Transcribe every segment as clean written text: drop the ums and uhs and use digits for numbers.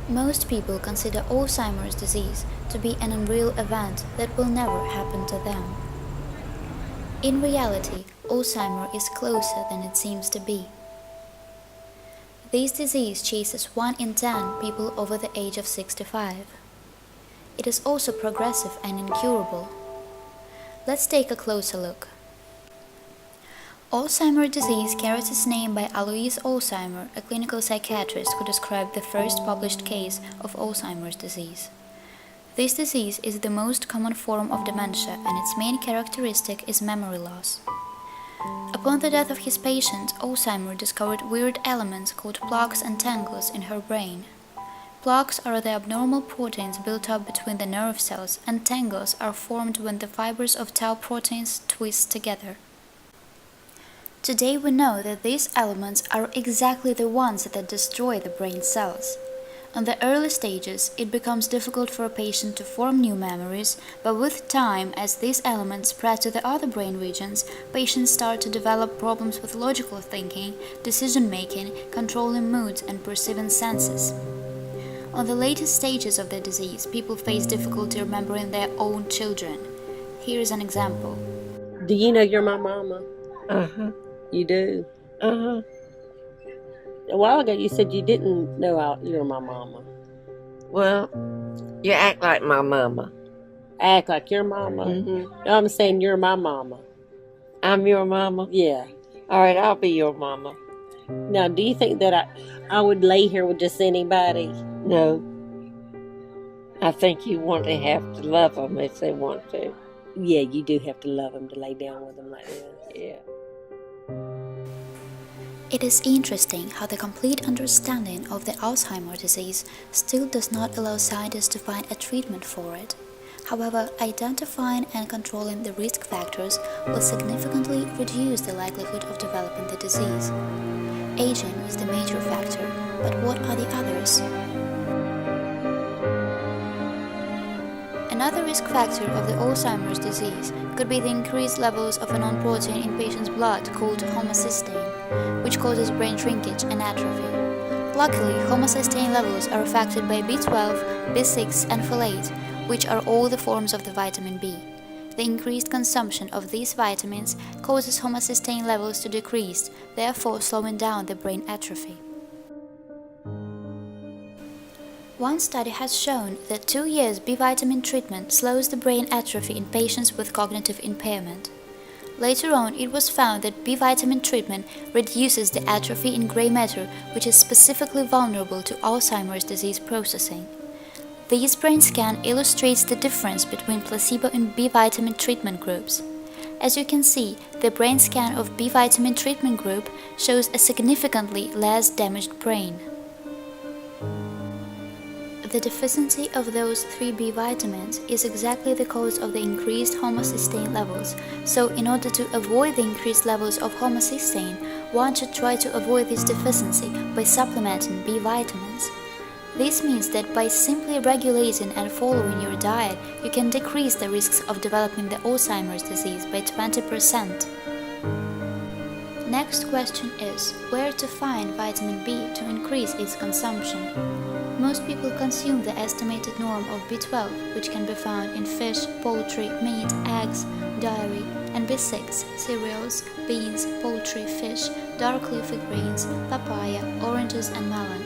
Most people consider Alzheimer's disease to be an unreal event that will never happen to them. In reality, Alzheimer is closer than it seems to be. This disease chases 1 in 10 people over the age of 65. It is also progressive and incurable. Let's take a closer look. Alzheimer's disease carries its name by Alois Alzheimer, a clinical psychiatrist who described the first published case of Alzheimer's disease. This disease is the most common form of dementia, and its main characteristic is memory loss. Upon the death of his patient, Alzheimer discovered weird elements called plaques and tangles in her brain. Plaques are the abnormal proteins built up between the nerve cells, and tangles are formed when the fibers of tau proteins twist together. Today we know that these elements are exactly the ones that destroy the brain cells. In the early stages, it becomes difficult for a patient to form new memories, but with time, as these elements spread to the other brain regions, patients start to develop problems with logical thinking, decision-making, controlling moods, and perceiving senses. On the latest stages of the disease, people face difficulty remembering their own children. Here is an example. Do you know you're my mama? Uh-huh. You do? Uh-huh. A while ago you said you didn't know you're my mama. Well, you act like my mama. Act like your mama? Mm-hmm. No, I'm saying you're my mama. I'm your mama? Yeah. All right, I'll be your mama. Now, do you think that I would lay here with just anybody? No. I think you want to have to love them if they want to. Yeah, you do have to love them to lay down with them like this. Yeah. It is interesting how the complete understanding of the Alzheimer's disease still does not allow scientists to find a treatment for it. However, identifying and controlling the risk factors will significantly reduce the likelihood of developing the disease. Aging is the major factor, but what are the others? Another risk factor of the Alzheimer's disease could be the increased levels of a non-protein in patients' blood called homocysteine, which causes brain shrinkage and atrophy. Luckily, homocysteine levels are affected by B12, B6, and folate, which are all the forms of the vitamin B. The increased consumption of these vitamins causes homocysteine levels to decrease, therefore slowing down the brain atrophy. One study has shown that 2 years B vitamin treatment slows the brain atrophy in patients with cognitive impairment. Later on, it was found that B vitamin treatment reduces the atrophy in gray matter, which is specifically vulnerable to Alzheimer's disease processing. This brain scan illustrates the difference between placebo and B vitamin treatment groups. As you can see, the brain scan of B vitamin treatment group shows a significantly less damaged brain. The deficiency of those 3 B vitamins is exactly the cause of the increased homocysteine levels, so in order to avoid the increased levels of homocysteine, one should try to avoid this deficiency by supplementing B vitamins. This means that by simply regulating and following your diet, you can decrease the risks of developing the Alzheimer's disease by 20%. Next question is, where to find vitamin B to increase its consumption? Most people consume the estimated norm of B12, which can be found in fish, poultry, meat, eggs, dairy, and B6, cereals, beans, poultry, fish, dark leafy greens, papaya, oranges, and melon.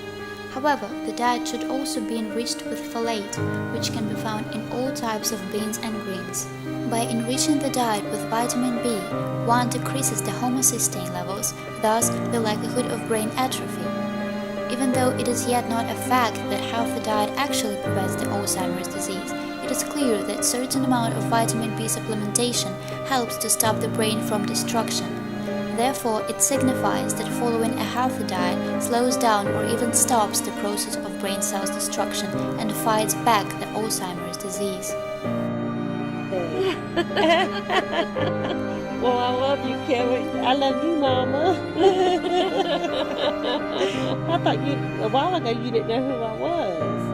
However, the diet should also be enriched with folate, which can be found in all types of beans and greens. By enriching the diet with vitamin B, one decreases the homocysteine levels, thus the likelihood of brain atrophy. Even though it is yet not a fact that healthy diet actually prevents the Alzheimer's disease, it is clear that certain amount of vitamin B supplementation helps to stop the brain from destruction. Therefore, it signifies that following a healthy diet slows down or even stops the process of brain cells destruction and fights back the Alzheimer's disease. Well, I love you, Kelly. I love you, Mama. I thought a while ago you didn't know who I was.